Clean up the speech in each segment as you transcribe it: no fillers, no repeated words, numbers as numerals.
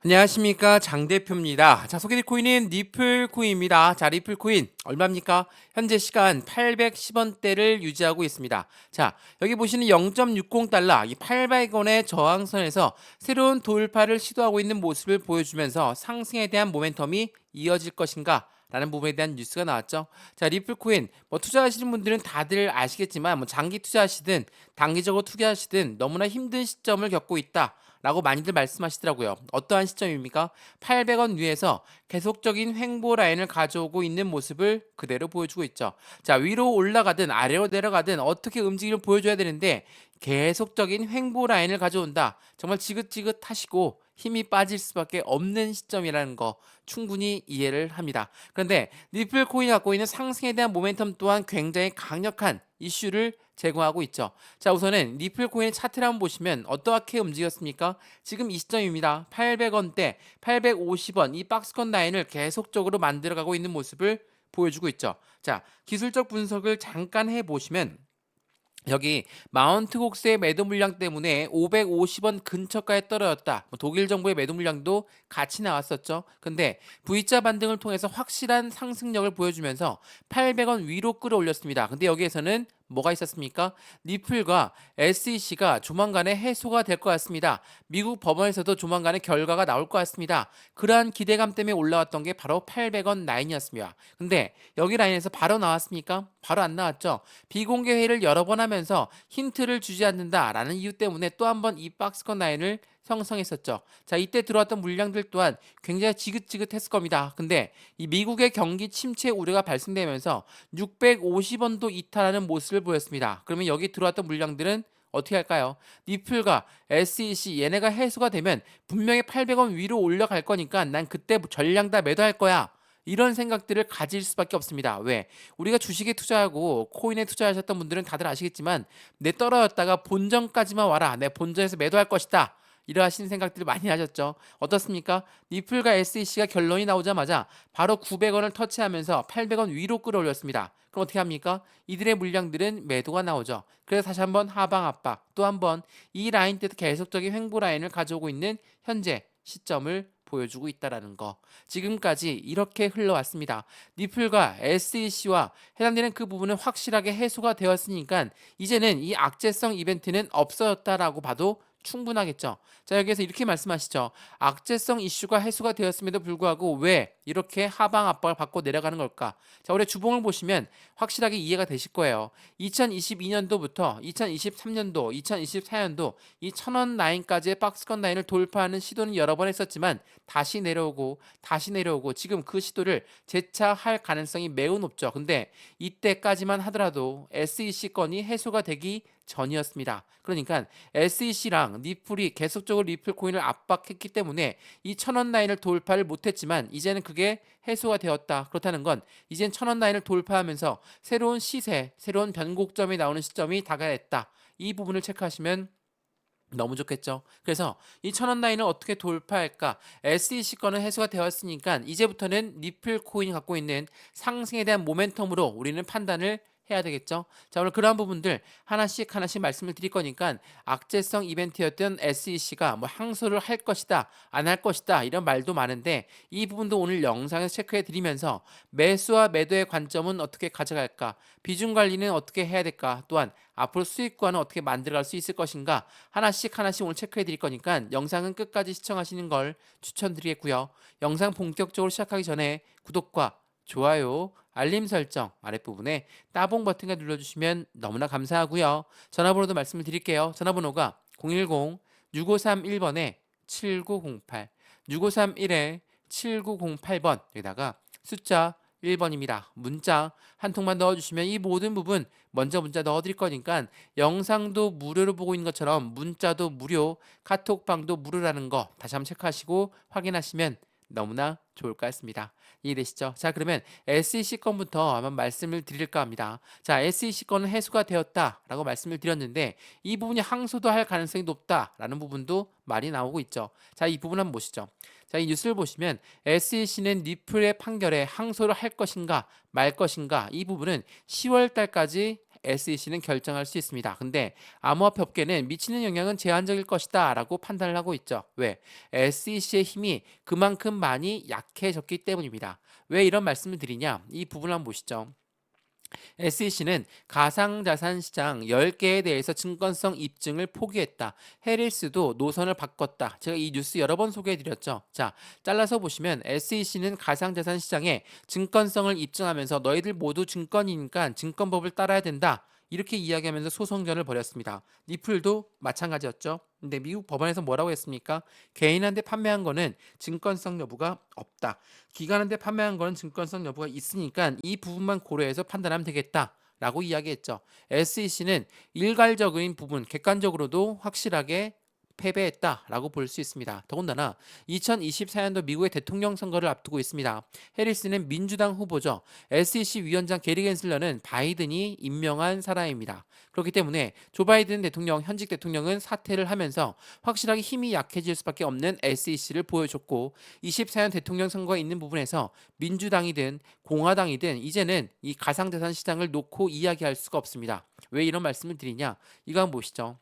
안녕하십니까, 장 대표입니다. 자, 소개될 코인은 리플 코인입니다. 자, 리플 코인 얼마입니까? 현재 시간 810원대를 유지하고 있습니다. 자, 여기 보시는 0.60달러 이 800원의 저항선에서 새로운 돌파를 시도하고 있는 모습을 보여주면서 상승에 대한 모멘텀이 이어질 것인가? 라는 부분에 대한 뉴스가 나왔죠. 자, 리플 코인 투자하시는 분들은 다들 아시겠지만 장기 투자하시든 단기적으로 투자하시든 너무나 힘든 시점을 겪고 있다. 라고 많이들 말씀하시더라고요. 어떠한 시점입니까? 800원 위에서 계속적인 횡보 라인을 가져오고 있는 모습을 그대로 보여주고 있죠. 자, 위로 올라가든 아래로 내려가든 어떻게 움직임을 보여줘야 되는데 계속적인 횡보 라인을 가져온다. 정말 지긋지긋하시고 힘이 빠질 수밖에 없는 시점이라는 거 충분히 이해를 합니다. 그런데 리플 코인이 갖고 있는 상승에 대한 모멘텀 또한 굉장히 강력한 이슈를 제공하고 있죠. 자, 우선은 리플 코인의 차트를 한번 보시면 어떻게 움직였습니까? 지금 이 시점입니다. 800원대, 850원 이 박스권 라인을 계속적으로 만들어가고 있는 모습을 보여주고 있죠. 자, 기술적 분석을 잠깐 해보시면 여기 마운트 곡스의 매도 물량 때문에 550원 근처까지 떨어졌다. 독일 정부의 매도 물량도 같이 나왔었죠. 근데 V자 반등을 통해서 확실한 상승력을 보여주면서 800원 위로 끌어올렸습니다. 근데 여기에서는 뭐가 있었습니까? 리플과 SEC가 조만간에 해소가 될 것 같습니다. 미국 법원에서도 조만간에 결과가 나올 것 같습니다. 그러한 기대감 때문에 올라왔던 게 바로 800원 라인이었습니다. 근데 여기 라인에서 바로 나왔습니까? 바로 안 나왔죠. 비공개 회의를 여러 번 하면서 힌트를 주지 않는다라는 이유 때문에 또 한 번 이 박스권 라인을 형성했었죠. 자, 이때 들어왔던 물량들 또한 굉장히 지긋지긋했을 겁니다. 근데 이 미국의 경기 침체 우려가 발생되면서 650원도 이탈하는 모습을 보였습니다. 그러면 여기 들어왔던 물량들은 어떻게 할까요? 리플과 SEC 얘네가 해소가 되면 분명히 800원 위로 올라갈 거니까 난 그때 전량 다 매도할 거야. 이런 생각들을 가질 수밖에 없습니다. 왜? 우리가 주식에 투자하고 코인에 투자하셨던 분들은 다들 아시겠지만 내 떨어졌다가 본전까지만 와라. 내 본전에서 매도할 것이다. 이러하신 생각들을 많이 하셨죠. 어떻습니까? 리플과 SEC가 결론이 나오자마자 바로 900원을 터치하면서 800원 위로 끌어올렸습니다. 그럼 어떻게 합니까? 이들의 물량들은 매도가 나오죠. 그래서 다시 한번 하방 압박, 또 한번 이 라인 때도 계속적인 횡보 라인을 가져오고 있는 현재 시점을 보여주고 있다라는 거. 지금까지 이렇게 흘러왔습니다. 리플과 SEC와 해당되는 그 부분은 확실하게 해소가 되었으니까 이제는 이 악재성 이벤트는 없어졌다라고 봐도 충분하겠죠. 자, 여기에서 이렇게 말씀하시죠. 악재성 이슈가 해소가 되었음에도 불구하고 왜 이렇게 하방 압박을 받고 내려가는 걸까? 자, 올해 주봉을 보시면 확실하게 이해가 되실 거예요. 2022년도부터 2023년도, 2024년도 이 1000원 라인까지의 박스권 라인을 돌파하는 시도는 여러 번 했었지만 다시 내려오고 다시 내려오고 지금 그 시도를 재차할 가능성이 매우 높죠. 근데 이때까지만 하더라도 SEC 건이 해소가 되기 전이었습니다. 그러니까 SEC랑 리플이 계속적으로 리플 코인을 압박했기 때문에 이 1000원 라인을 돌파를 못했지만 이제는 그게 해소가 되었다. 그렇다는 건 이젠 1000원 라인을 돌파하면서 새로운 시세, 새로운 변곡점이 나오는 시점이 다가왔다. 이 부분을 체크하시면 너무 좋겠죠. 그래서 이 1000원 라인을 어떻게 돌파할까? SEC 건은 해소가 되었으니까 이제부터는 리플 코인이 갖고 있는 상승에 대한 모멘텀으로 우리는 판단을 해야 되겠죠. 자, 오늘 그러한 부분들 하나씩 하나씩 말씀을 드릴 거니까 악재성 이벤트였던 SEC가 항소를 할 것이다, 안 할 것이다 이런 말도 많은데 이 부분도 오늘 영상에서 체크해 드리면서 매수와 매도의 관점은 어떻게 가져갈까? 비중 관리는 어떻게 해야 될까? 또한 앞으로 수익관은 어떻게 만들어갈 수 있을 것인가? 하나씩 하나씩 오늘 체크해 드릴 거니까 영상은 끝까지 시청하시는 걸 추천드리겠고요. 영상 본격적으로 시작하기 전에 구독과 좋아요, 알림 설정 아랫부분에 따봉 버튼을 눌러주시면 너무나 감사하고요. 전화번호도 말씀을 드릴게요. 전화번호가 010-6531번에 7908, 6531에 7908번 여기다가 숫자 1번입니다. 문자 한 통만 넣어주시면 이 모든 부분 먼저 문자 넣어드릴 거니까 영상도 무료로 보고 있는 것처럼 문자도 무료, 카톡방도 무료라는 거 다시 한번 체크하시고 확인하시면 너무나 좋을 것 같습니다. 이해되시죠? 자, 그러면 SEC 건부터 한번 말씀을 드릴까 합니다. 자, SEC 건은 해소가 되었다라고 말씀을 드렸는데 이 부분이 항소도 할 가능성이 높다라는 부분도 말이 나오고 있죠. 자, 이 부분 한번 보시죠. 자, 이 뉴스를 보시면 SEC는 리플의 판결에 항소를 할 것인가 말 것인가 이 부분은 10월 달까지 SEC는 결정할 수 있습니다. 근데 암호화폐 업계는 미치는 영향은 제한적일 것이다 라고 판단을 하고 있죠. 왜? SEC의 힘이 그만큼 많이 약해졌기 때문입니다. 왜 이런 말씀을 드리냐? 이 부분을 한번 보시죠. SEC는 가상자산 시장 10개에 대해서 증권성 입증을 포기했다. 해리스도 노선을 바꿨다. 제가 이 뉴스 여러 번 소개해드렸죠. 자, 잘라서 보시면 SEC는 가상자산 시장에 증권성을 입증하면서 너희들 모두 증권이니까 증권법을 따라야 된다. 이렇게 이야기하면서 소송전을 벌였습니다. 니플도 마찬가지였죠. 근데 미국 법원에서 뭐라고 했습니까? 개인한테 판매한 거는 증권성 여부가 없다. 기관한테 판매한 거는 증권성 여부가 있으니까 이 부분만 고려해서 판단하면 되겠다라고 이야기했죠. SEC는 일괄적인 부분, 객관적으로도 확실하게 패배했다라고 볼 수 있습니다. 더군다나 2024년도 미국의 대통령 선거를 앞두고 있습니다. 해리스는 민주당 후보죠. SEC 위원장 게리 겐슬러는 바이든이 임명한 사람입니다. 그렇기 때문에 조 바이든 대통령, 현직 대통령은 사퇴를 하면서 확실하게 힘이 약해질 수밖에 없는 SEC를 보여줬고 24년 대통령 선거에 있는 부분에서 민주당이든 공화당이든 이제는 이 가상자산 시장을 놓고 이야기할 수가 없습니다. 왜 이런 말씀을 드리냐? 이거 한번 보시죠.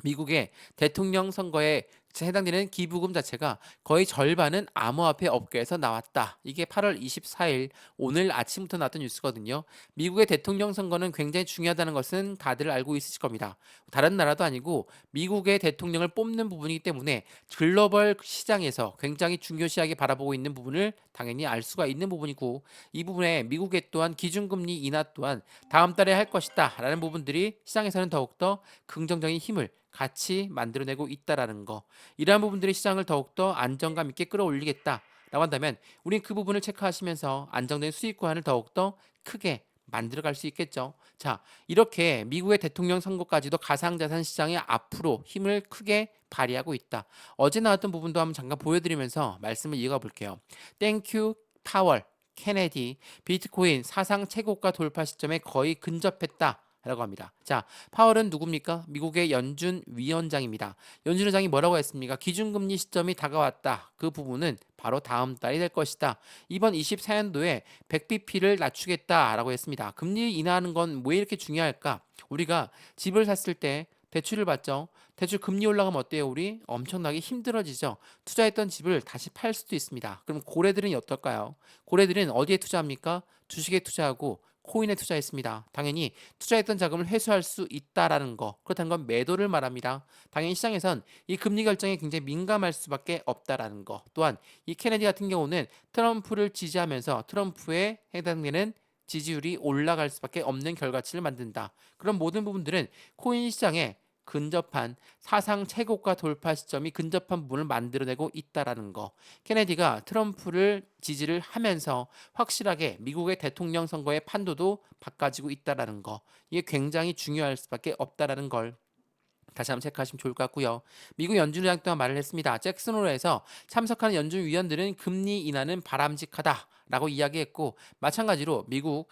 미국의 대통령 선거에 해당되는 기부금 자체가 거의 절반은 암호화폐 업계에서 나왔다. 이게 8월 24일 오늘 아침부터 나왔던 뉴스거든요. 미국의 대통령 선거는 굉장히 중요하다는 것은 다들 알고 있으실 겁니다. 다른 나라도 아니고 미국의 대통령을 뽑는 부분이기 때문에 글로벌 시장에서 굉장히 중요시하게 바라보고 있는 부분을 당연히 알 수가 있는 부분이고 이 부분에 미국의 또한 기준금리 인하 또한 다음 달에 할 것이다 라는 부분들이 시장에서는 더욱더 긍정적인 힘을 같이 만들어내고 있다라는 거. 이러한 부분들이 시장을 더욱더 안정감 있게 끌어올리겠다라고 한다면 우린 그 부분을 체크하시면서 안정된 수익 구간을 더욱더 크게 만들어갈 수 있겠죠. 자, 이렇게 미국의 대통령 선거까지도 가상자산 시장이 앞으로 힘을 크게 발휘하고 있다. 어제 나왔던 부분도 한번 잠깐 보여드리면서 말씀을 이어가 볼게요. 땡큐 파월 케네디 비트코인 사상 최고가 돌파 시점에 거의 근접했다. 라고 합니다. 자, 파월은 누굽니까? 미국의 연준 위원장입니다. 연준 위원장이 뭐라고 했습니까? 기준금리 시점이 다가왔다. 그 부분은 바로 다음 달이 될 것이다. 이번 24년도에 100bp를 낮추겠다라고 했습니다. 금리 인하하는 건 왜 이렇게 중요할까? 우리가 집을 샀을 때 대출을 받죠. 대출 금리 올라가면 어때요? 우리 엄청나게 힘들어지죠. 투자했던 집을 다시 팔 수도 있습니다. 그럼 고래들은 어떨까요? 고래들은 어디에 투자합니까? 주식에 투자하고 코인에 투자했습니다. 당연히 투자했던 자금을 회수할 수 있다라는 거. 그렇다는 건 매도를 말합니다. 당연히 시장에선 이 금리 결정에 굉장히 민감할 수밖에 없다라는 거. 또한 이 케네디 같은 경우는 트럼프를 지지하면서 트럼프에 해당되는 지지율이 올라갈 수밖에 없는 결과치를 만든다. 그런 모든 부분들은 코인 시장에 근접한 사상 최고가 돌파 시점이 근접한 부분을 만들어내고 있다라는 거. 케네디가 트럼프를 지지를 하면서 확실하게 미국의 대통령 선거의 판도도 바꿔지고 있다라는 거. 이게 굉장히 중요할 수밖에 없다라는 걸 다시 한번 체크하시면 좋을 것 같고요. 미국 연준의장 또한 말을 했습니다. 잭슨 홀에서 참석하는 연준 위원들은 금리 인하는 바람직하다라고 이야기했고 마찬가지로 미국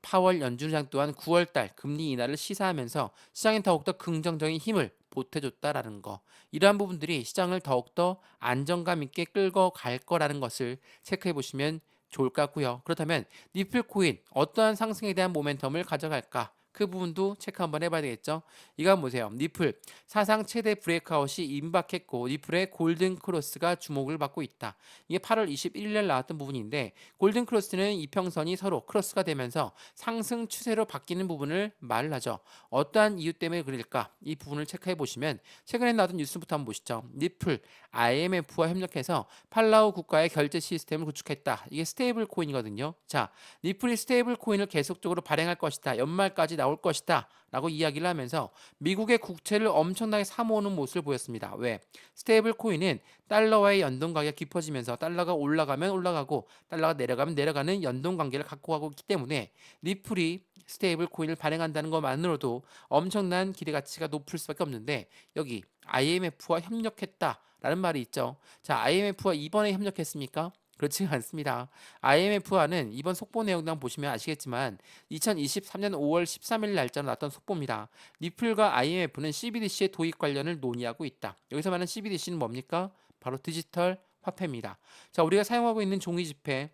파월 연준의장 또한 9월달 금리 인하를 시사하면서 시장에 더욱더 긍정적인 힘을 보태줬다라는 거. 이러한 부분들이 시장을 더욱더 안정감 있게 끌고 갈 거라는 것을 체크해 보시면 좋을 것 같고요. 그렇다면 니플 코인 어떠한 상승에 대한 모멘텀을 가져갈까? 그 부분도 체크 한번 해봐야 되겠죠. 이거 한번 보세요. 니플 사상 최대 브레이크아웃이 임박했고 니플의 골든 크로스가 주목을 받고 있다. 이게 8월 21일 나왔던 부분인데 골든 크로스는 이평선이 서로 크로스가 되면서 상승 추세로 바뀌는 부분을 말을 하죠. 어떠한 이유 때문에 그럴까? 이 부분을 체크해 보시면 최근에 나왔던 뉴스부터 한번 보시죠. 니플 IMF와 협력해서 팔라우 국가의 결제 시스템을 구축했다. 이게 스테이블 코인이거든요. 자, 니플이 스테이블 코인을 계속적으로 발행할 것이다. 연말까지 나올 것이다. 라고 이야기를 하면서 미국의 국채를 엄청나게 사모으는 모습을 보였습니다. 왜? 스테이블 코인은 달러와의 연동 관계가 깊어지면서 달러가 올라가면 올라가고 달러가 내려가면 내려가는 연동 관계를 갖고 가고 있기 때문에 리플이 스테이블 코인을 발행한다는 것만으로도 엄청난 기대 가치가 높을 수밖에 없는데 여기 IMF와 협력했다라는 말이 있죠. 자, IMF와 이번에 협력했습니까? 그렇지가 않습니다. IMF와는 이번 속보 내용도 한번 보시면 아시겠지만 2023년 5월 13일 날짜로 나왔던 속보입니다. 니플과 IMF는 CBDC의 도입 관련을 논의하고 있다. 여기서 말하는 CBDC는 뭡니까? 바로 디지털 화폐입니다. 자, 우리가 사용하고 있는 종이 지폐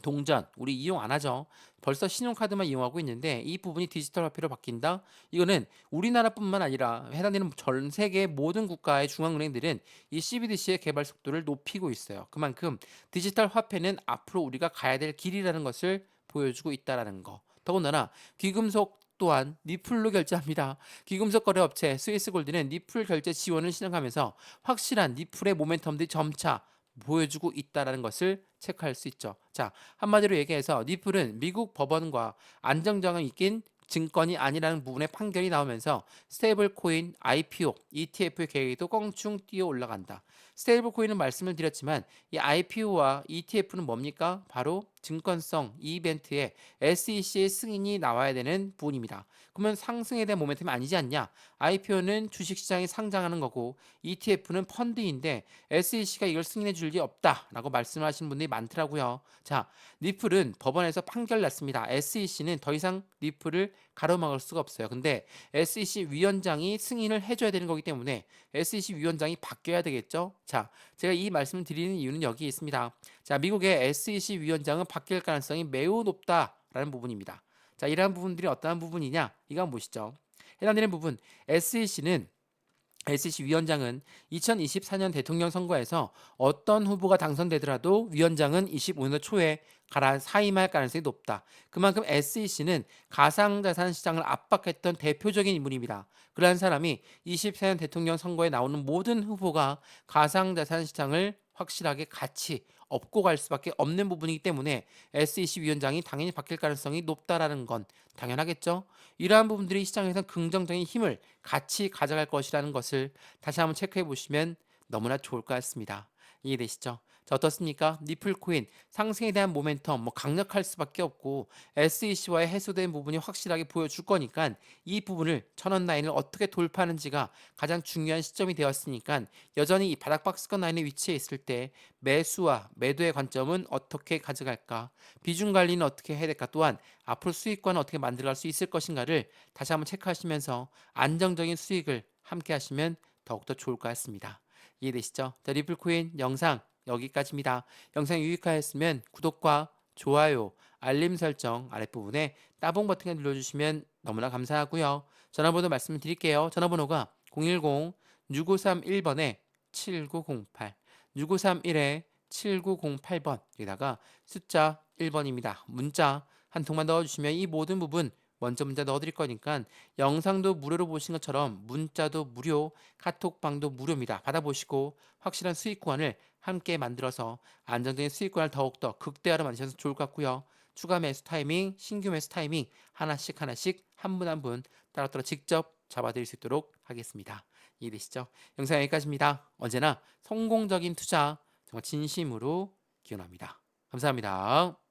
동전 우리 이용 안 하죠. 벌써 신용카드만 이용하고 있는데 이 부분이 디지털 화폐로 바뀐다. 이거는 우리나라뿐만 아니라 해당되는 전 세계 모든 국가의 중앙은행들은 이 CBDC의 개발 속도를 높이고 있어요. 그만큼 디지털 화폐는 앞으로 우리가 가야 될 길이라는 것을 보여주고 있다라는 거. 더군다나 귀금속 또한 니플로 결제합니다. 귀금속 거래 업체 스위스골드는 니플 결제 지원을 시행하면서 확실한 니플의 모멘텀들이 점차 보여주고 있다라는 것을 체크할 수 있죠. 자, 한마디로 얘기해서 니플은 미국 법원과 안정성이 있긴 증권이 아니라는 부분의 판결이 나오면서 스테이블 코인, IPO, ETF의 계획도 껑충 뛰어 올라간다. 스테이블 코인은 말씀을 드렸지만 이 IPO와 ETF는 뭡니까? 바로 증권성 이벤트에 SEC의 승인이 나와야 되는 부분입니다. 그러면 상승에 대한 모멘텀이 아니지 않냐? IPO는 주식시장에 상장하는 거고 ETF는 펀드인데 SEC가 이걸 승인해 줄 리 없다라고 말씀하시는 분들이 많더라고요. 자, 리플은 법원에서 판결 났습니다. SEC는 더 이상 리플을 가로막을 수가 없어요. 근데 SEC 위원장이 승인을 해줘야 되는 거기 때문에 SEC 위원장이 바뀌어야 되겠죠. 자, 제가 이 말씀을 드리는 이유는 여기 있습니다. 자, 미국의 SEC 위원장은 바뀔 가능성이 매우 높다라는 부분입니다. 자, 이러한 부분들이 어떠한 부분이냐? 이거 한번 보시죠. 해당되는 부분, SEC 위원장은 2024년 대통령 선거에서 어떤 후보가 당선되더라도 위원장은 25년 초에 사임할 가능성이 높다. 그만큼 SEC는 가상자산 시장을 압박했던 대표적인 인물입니다. 그러한 사람이 24년 대통령 선거에 나오는 모든 후보가 가상자산 시장을 확실하게 같이 업고 갈 수밖에 없는 부분이기 때문에 SEC 위원장이 당연히 바뀔 가능성이 높다라는 건 당연하겠죠. 이러한 부분들이 시장에서 긍정적인 힘을 같이 가져갈 것이라는 것을 다시 한번 체크해 보시면 너무나 좋을 것 같습니다. 이해되시죠? 자, 어떻습니까? 니플 코인 상승에 대한 모멘텀 강력할 수밖에 없고 SEC와의 해소된 부분이 확실하게 보여줄 거니까 이 부분을 천원 라인을 어떻게 돌파하는지가 가장 중요한 시점이 되었으니까 여전히 이 바닥 박스권 라인에 위치해 있을 때 매수와 매도의 관점은 어떻게 가져갈까? 비중 관리는 어떻게 해야 될까? 또한 앞으로 수익권은 어떻게 만들어갈 수 있을 것인가를 다시 한번 체크하시면서 안정적인 수익을 함께 하시면 더욱더 좋을 것 같습니다. 이해되시죠? 자, 리플코인 영상 여기까지입니다. 영상이 유익하였으면 구독과 좋아요, 알림 설정 아랫부분에 따봉 버튼을 눌러주시면 너무나 감사하고요. 전화번호 말씀드릴게요. 전화번호가 010-6531번에 7908 6931-7908번 여기다가 숫자 1번입니다. 문자 한 통만 넣어주시면 이 모든 부분 먼저 문자 넣어드릴 거니까 영상도 무료로 보신 것처럼 문자도 무료, 카톡방도 무료입니다. 받아보시고 확실한 수익 구간을 함께 만들어서 안정적인 수익 구간을 더욱더 극대화로 만드셔서 좋을 것 같고요. 추가 매수 타이밍, 신규 매수 타이밍 하나씩 한 분 한 분 따로따로 직접 잡아드릴 수 있도록 하겠습니다. 이해되시죠? 영상 여기까지입니다. 언제나 성공적인 투자 정말 진심으로 기원합니다. 감사합니다.